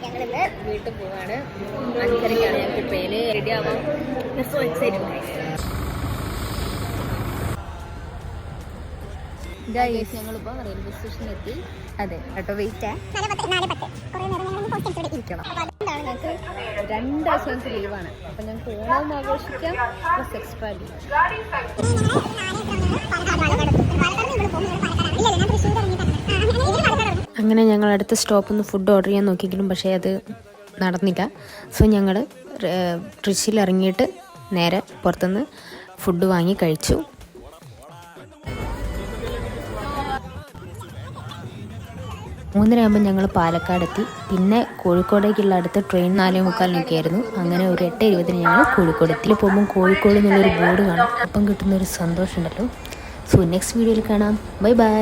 ഞങ്ങളിന്ന് വീട്ടിൽ പോവാണ്. 5:30-ക്കാണ് ഞങ്ങൾക്ക് ട്രെയിന്. റെഡി ആവാം. So excited. ഞങ്ങളിപ്പോൾ റെയിൽവേ സ്റ്റേഷനിലെത്തി. അതെ കേട്ടോ, വെയിറ്റ് ഇരിക്കണം. ഞങ്ങൾക്ക് 2 ദിവസം ലീവാണ്. അപ്പം ഞങ്ങൾക്ക് ഓണം ആഘോഷിക്കാം, പ്ലസ് എക്സ്ട്രാ ലീവ്. അങ്ങനെ ഞങ്ങൾ അടുത്ത സ്റ്റോപ്പിൽ നിന്ന് ഫുഡ് ഓർഡർ ചെയ്യാൻ നോക്കിയെങ്കിലും പക്ഷേ അത് നടന്നില്ല. സോ ഞങ്ങൾ ട്രിച്ചിൽ ഇറങ്ങിയിട്ട് നേരെ പുറത്തുനിന്ന് ഫുഡ് വാങ്ങി കഴിച്ചു. 3:30 ഞങ്ങൾ പാലക്കാടെത്തി. പിന്നെ കോഴിക്കോടേക്കുള്ള അടുത്ത ട്രെയിൻ 4:45 ആയിരുന്നു. അങ്ങനെ ഒരു 8:20 ഞങ്ങൾ കോഴിക്കോട് എത്തി. പോകുമ്പോൾ കോഴിക്കോട് എന്നുള്ളൊരു ബോർഡ് കാണാം. അപ്പം കിട്ടുന്നൊരു സന്തോഷമുണ്ടല്ലോ. സോ നെക്സ്റ്റ് വീഡിയോയിൽ കാണാം. Bye bye.